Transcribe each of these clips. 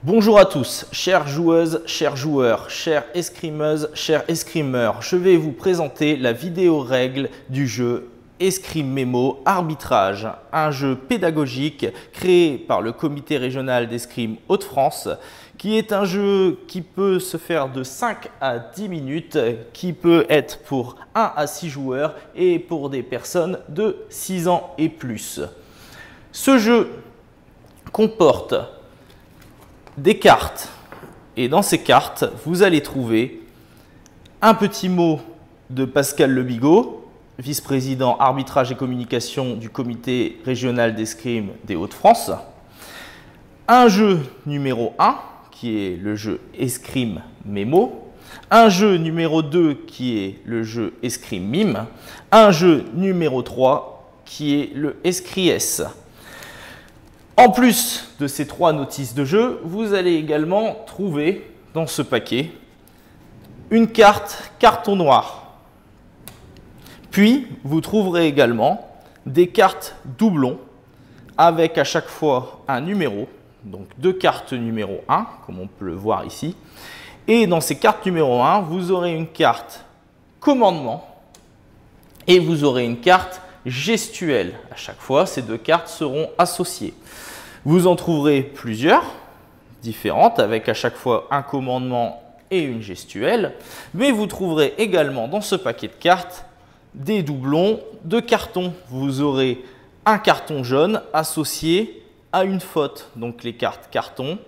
Bonjour à tous, chères joueuses, chers joueurs, chères escrimeuses, chers escrimeurs. Je vais vous présenter la vidéo règle du jeu Escrime Mémo Arbitrage, un jeu pédagogique créé par le comité régional d'escrime Hauts-de-France, qui est un jeu qui peut se faire de 5 à 10 minutes, qui peut être pour 1 à 6 joueurs et pour des personnes de 6 ans et plus. Ce jeu comporte des cartes et dans ces cartes, vous allez trouver un petit mot de Pascal Lebigot, vice-président arbitrage et communication du comité régional d'escrime des Hauts-de-France, un jeu numéro 1 qui est le jeu Escrime Mémo, un jeu numéro 2 qui est le jeu Escrime Mime, un jeu numéro 3 qui est le Escries. En plus de ces 3 notices de jeu, vous allez également trouver dans ce paquet une carte carton noir. Puis, vous trouverez également des cartes doublons avec à chaque fois un numéro, donc 2 cartes numéro 1, comme on peut le voir ici. Et dans ces cartes numéro 1, vous aurez une carte commandement et vous aurez une carte gestuelle. À chaque fois, ces 2 cartes seront associées. Vous en trouverez plusieurs différentes avec à chaque fois un commandement et une gestuelle, mais vous trouverez également dans ce paquet de cartes des doublons de cartons. Vous aurez un carton jaune associé à une faute, donc les cartes carton,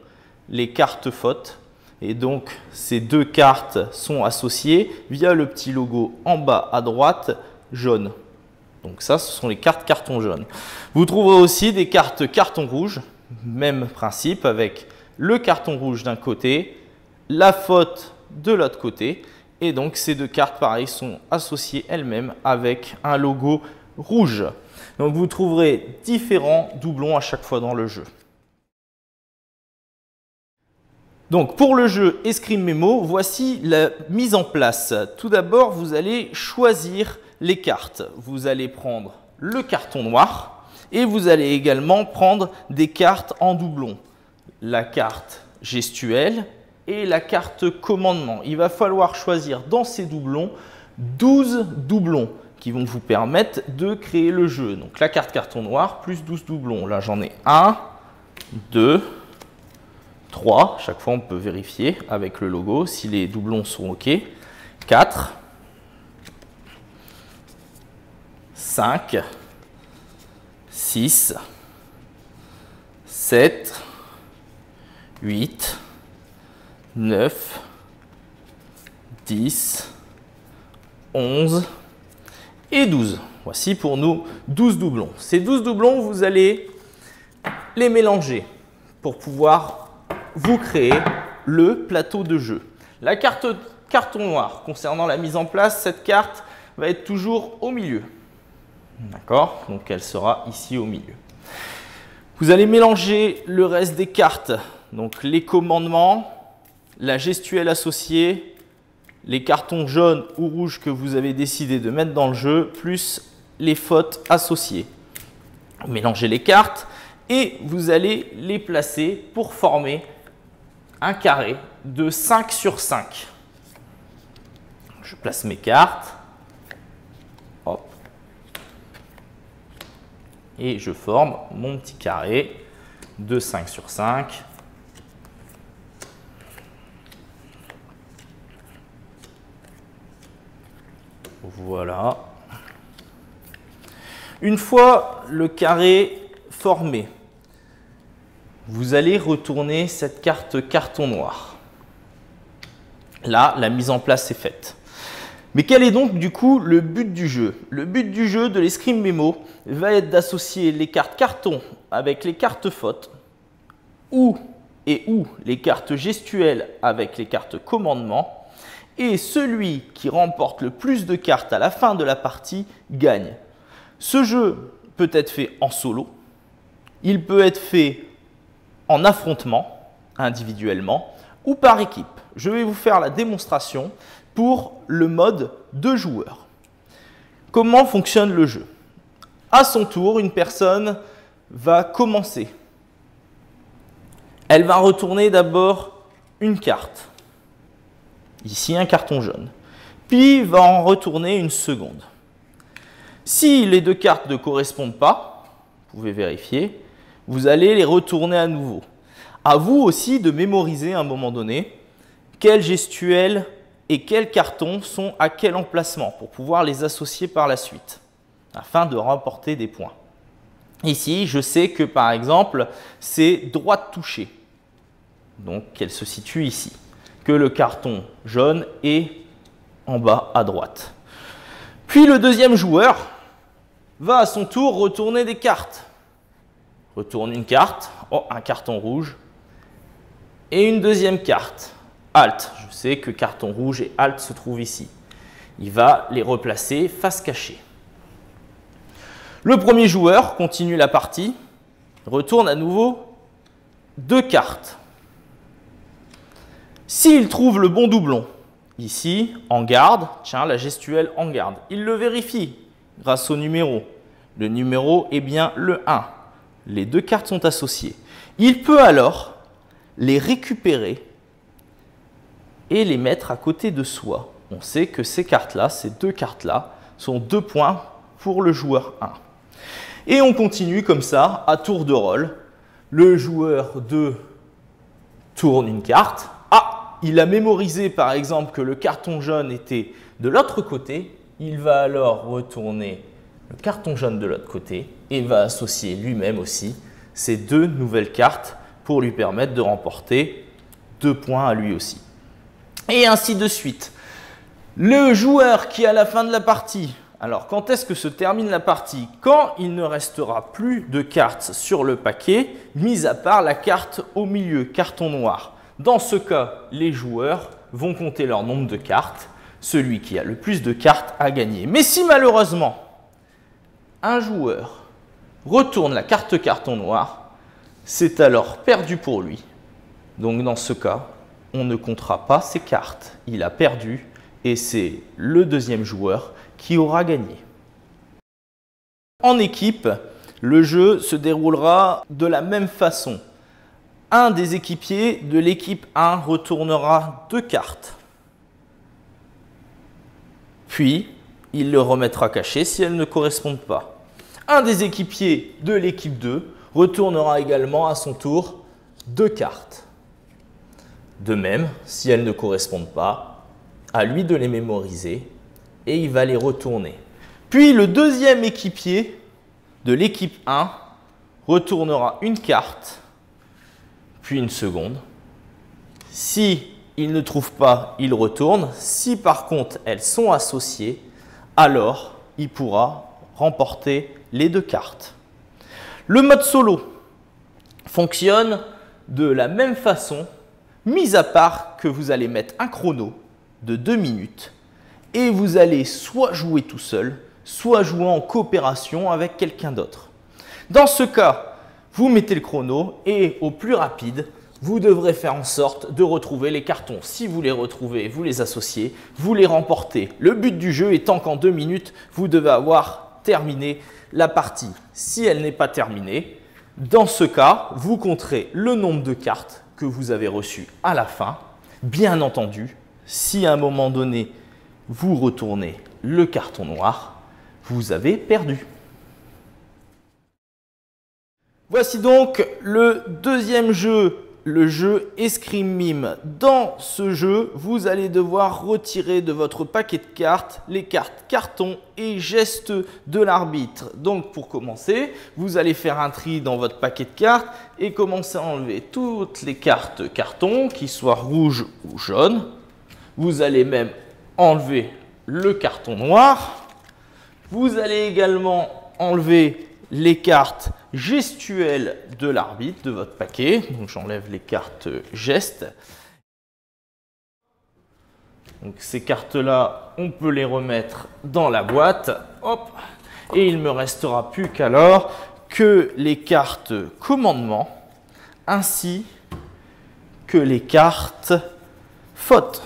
les cartes fautes. Et donc ces 2 cartes sont associées via le petit logo en bas à droite jaune. Donc ça, ce sont les cartes carton jaune. Vous trouverez aussi des cartes carton rouge, même principe, avec le carton rouge d'un côté, la faute de l'autre côté. Et donc ces 2 cartes, pareil, sont associées elles-mêmes avec un logo rouge. Donc vous trouverez différents doublons à chaque fois dans le jeu. Donc pour le jeu Escrime Mémo, voici la mise en place. Tout d'abord, vous allez choisir les cartes. Vous allez prendre le carton noir et vous allez également prendre des cartes en doublon. La carte gestuelle et la carte commandement. Il va falloir choisir dans ces doublons 12 doublons qui vont vous permettre de créer le jeu. Donc la carte carton noir plus 12 doublons. Là j'en ai 1, 2, 3. Chaque fois on peut vérifier avec le logo si les doublons sont OK. 4. 5, 6, 7, 8, 9, 10, 11 et 12. Voici pour nous 12 doublons. Ces 12 doublons, vous allez les mélanger pour pouvoir vous créer le plateau de jeu. La carte carton noir, concernant la mise en place, cette carte va être toujours au milieu. D'accord? Donc elle sera ici au milieu. Vous allez mélanger le reste des cartes, donc les commandements, la gestuelle associée, les cartons jaunes ou rouges que vous avez décidé de mettre dans le jeu, plus les fautes associées. Mélangez les cartes et vous allez les placer pour former un carré de 5 sur 5. Je place mes cartes. Hop. Et je forme mon petit carré de 5 sur 5. Voilà. Une fois le carré formé, vous allez retourner cette carte carton noir. Là, la mise en place est faite. Mais quel est donc du coup le but du jeu? Le but du jeu de l'Escrime Mémo va être d'associer les cartes carton avec les cartes fautes ou les cartes gestuelles avec les cartes commandement. Et celui qui remporte le plus de cartes à la fin de la partie gagne. Ce jeu peut être fait en solo, il peut être fait en affrontement, individuellement ou par équipe. Je vais vous faire la démonstration pour le mode 2 joueurs. Comment fonctionne le jeu? À son tour, une personne va commencer. Elle va retourner d'abord une carte. Ici, un carton jaune. Puis, va en retourner une seconde. Si les deux cartes ne correspondent pas, vous pouvez vérifier, vous allez les retourner à nouveau. À vous aussi de mémoriser à un moment donné quelle gestuelle et quels cartons sont à quel emplacement pour pouvoir les associer par la suite, afin de remporter des points. Ici, je sais que par exemple, c'est droite touchée, donc qu'elle se situe ici, que le carton jaune est en bas à droite. Puis le deuxième joueur va à son tour retourner des cartes. Retourne une carte, oh, un carton rouge, et une deuxième carte. Alt, je sais que carton rouge et Alt se trouvent ici. Il va les replacer face cachée. Le premier joueur continue la partie, retourne à nouveau deux cartes. S'il trouve le bon doublon, ici, en garde, tiens, la gestuelle en garde, il le vérifie grâce au numéro. Le numéro est bien le 1. Les deux cartes sont associées. Il peut alors les récupérer et les mettre à côté de soi. On sait que ces cartes-là, ces deux cartes-là, sont 2 points pour le joueur 1. Et on continue comme ça, à tour de rôle. Le joueur 2 tourne une carte. Ah, il a mémorisé par exemple que le carton jaune était de l'autre côté. Il va alors retourner le carton jaune de l'autre côté et va associer lui-même aussi ces 2 nouvelles cartes pour lui permettre de remporter 2 points à lui aussi. Et ainsi de suite. Le joueur qui, à la fin de la partie, alors quand est-ce que se termine la partie? Quand il ne restera plus de cartes sur le paquet, mis à part la carte au milieu, carton noir. Dans ce cas, les joueurs vont compter leur nombre de cartes. Celui qui a le plus de cartes a gagné. Mais si malheureusement, un joueur retourne la carte carton noir, c'est alors perdu pour lui. Donc dans ce cas, on ne comptera pas ses cartes. Il a perdu et c'est le deuxième joueur qui aura gagné. En équipe, le jeu se déroulera de la même façon. Un des équipiers de l'équipe 1 retournera 2 cartes. Puis, il le remettra caché si elles ne correspondent pas. Un des équipiers de l'équipe 2 retournera également à son tour 2 cartes. De même, si elles ne correspondent pas, à lui de les mémoriser et il va les retourner. Puis le deuxième équipier de l'équipe 1 retournera une carte, puis une seconde. Si il ne trouve pas, il retourne. Si par contre elles sont associées, alors il pourra remporter les 2 cartes. Le mode solo fonctionne de la même façon, mis à part que vous allez mettre un chrono de 2 minutes et vous allez soit jouer tout seul, soit jouer en coopération avec quelqu'un d'autre. Dans ce cas, vous mettez le chrono et au plus rapide, vous devrez faire en sorte de retrouver les cartons. Si vous les retrouvez, vous les associez, vous les remportez. Le but du jeu étant qu'en 2 minutes, vous devez avoir terminé la partie. Si elle n'est pas terminée, dans ce cas, vous compterez le nombre de cartes que vous avez reçues à la fin. Bien entendu, si à un moment donné, vous retournez le carton noir, vous avez perdu. Voici donc le deuxième jeu, le jeu Escrime Mime. Dans ce jeu, vous allez devoir retirer de votre paquet de cartes les cartes carton et gestes de l'arbitre. Donc pour commencer, vous allez faire un tri dans votre paquet de cartes et commencer à enlever toutes les cartes carton, qui soient rouges ou jaunes. Vous allez même enlever le carton noir. Vous allez également enlever les cartes gestuelles de l'arbitre de votre paquet. Donc j'enlève les cartes gestes. Donc ces cartes-là, on peut les remettre dans la boîte. Hop. Et il ne me restera plus qu'alors que les cartes commandement ainsi que les cartes fautes.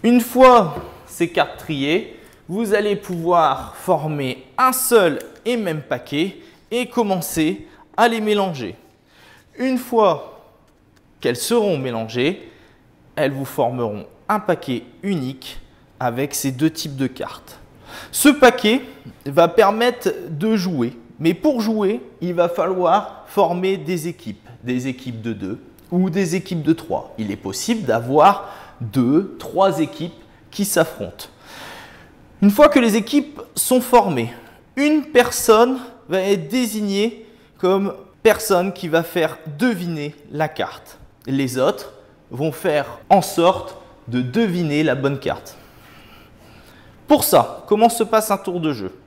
Une fois ces cartes triées, vous allez pouvoir former un seul et même paquet et commencer à les mélanger. Une fois qu'elles seront mélangées, elles vous formeront un paquet unique avec ces deux types de cartes. Ce paquet va permettre de jouer, mais pour jouer, il va falloir former des équipes de 2 ou des équipes de 3. Il est possible d'avoir 2, 3 équipes qui s'affrontent. Une fois que les équipes sont formées, une personne va être désignée comme personne qui va faire deviner la carte. Les autres vont faire en sorte de deviner la bonne carte. Pour ça, comment se passe un tour de jeu?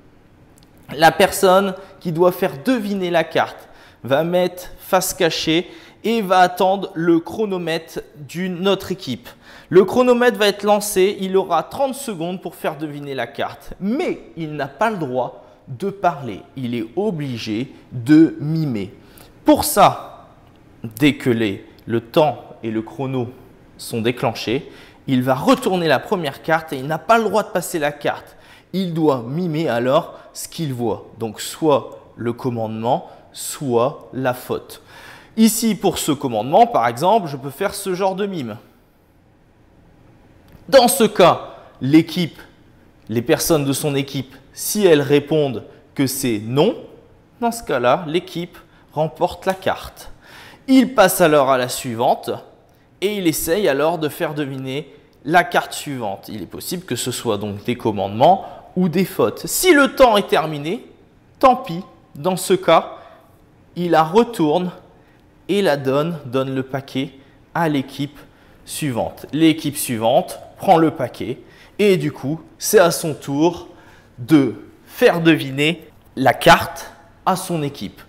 La personne qui doit faire deviner la carte va mettre face cachée et va attendre le chronomètre d'une autre équipe. Le chronomètre va être lancé, il aura 30 secondes pour faire deviner la carte. Mais il n'a pas le droit de parler, il est obligé de mimer. Pour ça, dès que le temps et le chrono sont déclenchés, il va retourner la première carte et il n'a pas le droit de passer la carte. Il doit mimer alors ce qu'il voit. Donc soit le commandement, soit la faute. Ici, pour ce commandement, par exemple, je peux faire ce genre de mime. Dans ce cas, l'équipe, les personnes de son équipe, si elles répondent que c'est non, dans ce cas-là, l'équipe remporte la carte. Il passe alors à la suivante et il essaye alors de faire deviner la carte suivante. Il est possible que ce soit donc des commandements ou des fautes. Si le temps est terminé, tant pis, dans ce cas, il la retourne et la donne le paquet à l'équipe suivante. L'équipe suivante prend le paquet et du coup, c'est à son tour de faire deviner la carte à son équipe.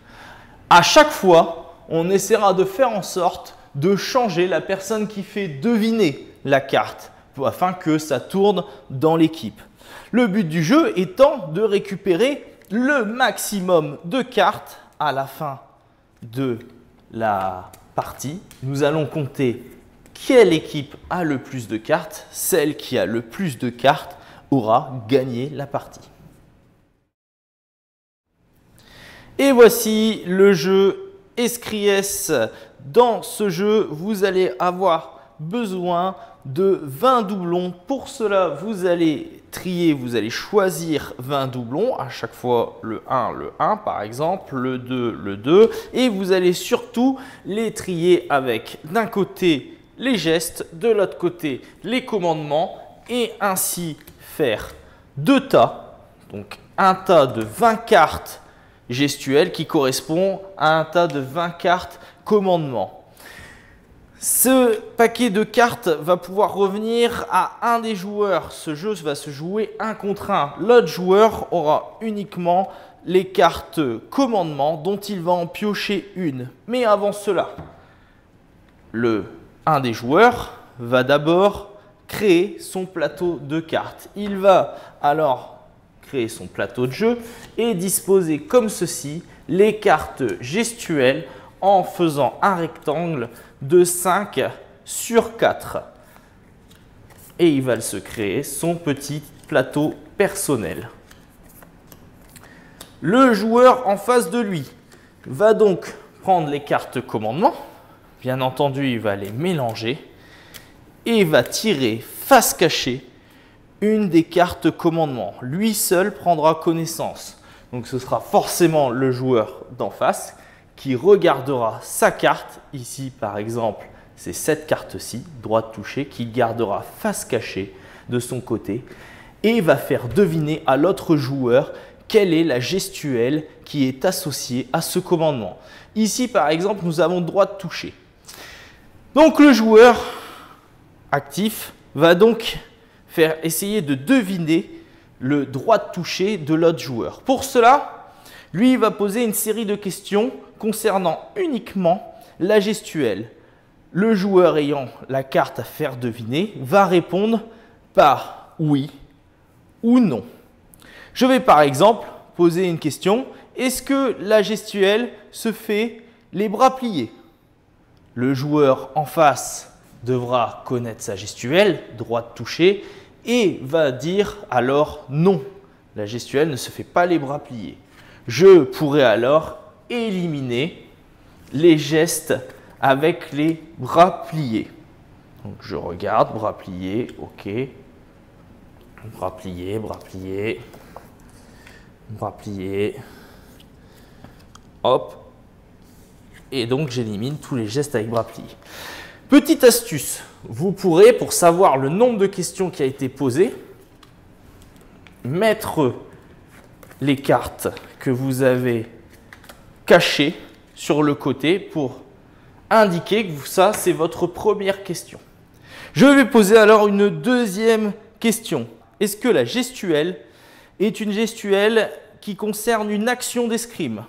À chaque fois, on essaiera de faire en sorte de changer la personne qui fait deviner la carte afin que ça tourne dans l'équipe. Le but du jeu étant de récupérer le maximum de cartes à la fin de la partie. Nous allons compter quelle équipe a le plus de cartes. Celle qui a le plus de cartes aura gagné la partie. Et voici le jeu Escriès. Dans ce jeu, vous allez avoir besoin de 20 doublons. Pour cela, vous allez trier, vous allez choisir 20 doublons. À chaque fois, le 1 par exemple, le 2, le 2. Et vous allez surtout les trier avec d'un côté les gestes, de l'autre côté les commandements et ainsi faire 2 tas. Donc un tas de 20 cartes gestuelles qui correspond à un tas de 20 cartes commandements. Ce paquet de cartes va pouvoir revenir à un des joueurs. Ce jeu va se jouer 1 contre 1. L'autre joueur aura uniquement les cartes commandements dont il va en piocher une. Mais avant cela, un des joueurs va d'abord créer son plateau de cartes. Il va alors créer son plateau de jeu et disposer comme ceci les cartes gestuelles en faisant un rectangle de 5 sur 4. Et il va se créer son petit plateau personnel. Le joueur en face de lui va donc prendre les cartes commandement. Bien entendu, il va les mélanger et va tirer face cachée une des cartes commandement. Lui seul prendra connaissance. Donc ce sera forcément le joueur d'en face qui regardera sa carte, ici par exemple, c'est cette carte-ci, droite touchée, qui gardera face cachée de son côté et va faire deviner à l'autre joueur quelle est la gestuelle qui est associée à ce commandement. Ici par exemple, nous avons droite touchée. Donc le joueur actif va donc essayer de deviner le droite touché de l'autre joueur. Pour cela, lui il va poser une série de questions concernant uniquement la gestuelle. Le joueur ayant la carte à faire deviner va répondre par oui ou non. Je vais par exemple poser une question. Est-ce que la gestuelle se fait les bras pliés? Le joueur en face devra connaître sa gestuelle, droite touchée, et va dire alors non. La gestuelle ne se fait pas les bras pliés. Je pourrais alors éliminer les gestes avec les bras pliés. Donc je regarde, bras pliés, ok. Bras pliés, bras pliés. Bras pliés. Hop. Et donc j'élimine tous les gestes avec bras pliés. Petite astuce, vous pourrez, pour savoir le nombre de questions qui a été posées, mettre les cartes que vous avez cachées sur le côté pour indiquer que ça, c'est votre première question. Je vais poser alors une deuxième question. Est-ce que la gestuelle est une gestuelle qui concerne une action d'escrime?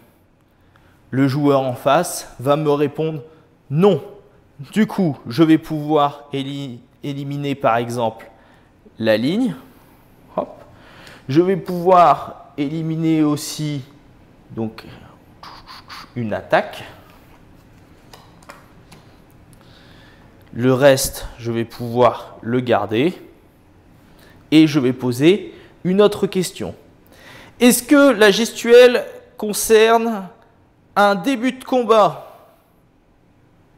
Le joueur en face va me répondre non. Du coup, je vais pouvoir éliminer par exemple la ligne. Hop. Je vais pouvoir éliminer aussi donc, une attaque. Le reste, je vais pouvoir le garder. Et je vais poser une autre question. Est-ce que la gestuelle concerne un début de combat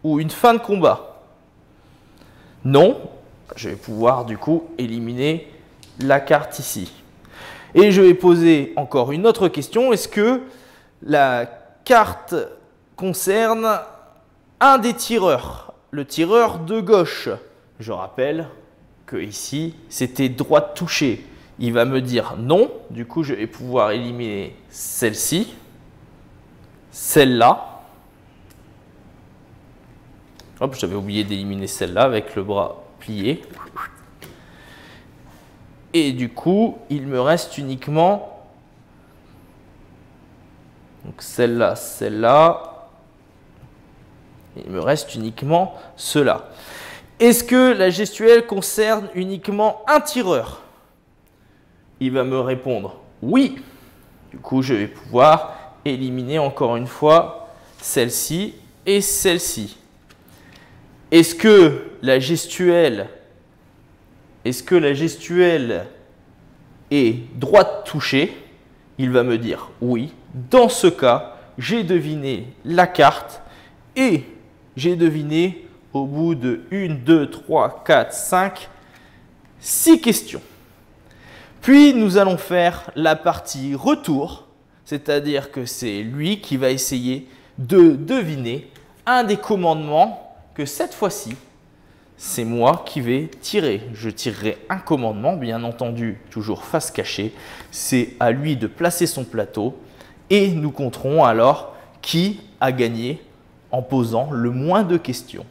ou une fin de combat? Non. Je vais pouvoir du coup éliminer la carte ici. Et je vais poser encore une autre question. Est-ce que la carte concerne un des tireurs, le tireur de gauche? Je rappelle que ici, c'était droite touchée. Il va me dire non. Du coup, je vais pouvoir éliminer celle-ci, celle-là. Hop, j'avais oublié d'éliminer celle-là avec le bras plié. Et du coup, il me reste uniquement donc celle-là, celle-là. Il me reste uniquement cela. Est-ce que la gestuelle concerne uniquement un tireur? Il va me répondre oui. Du coup, je vais pouvoir éliminer encore une fois celle-ci et celle-ci. Est-ce que la gestuelle est droite touchée? Il va me dire oui. Dans ce cas, j'ai deviné la carte et j'ai deviné au bout de 1, 2, 3, 4, 5, 6 questions. Puis nous allons faire la partie retour, c'est-à-dire que c'est lui qui va essayer de deviner un des commandements que cette fois-ci, c'est moi qui vais tirer. Je tirerai un commandement, bien entendu, toujours face cachée. C'est à lui de placer son plateau et nous compterons alors qui a gagné en posant le moins de questions.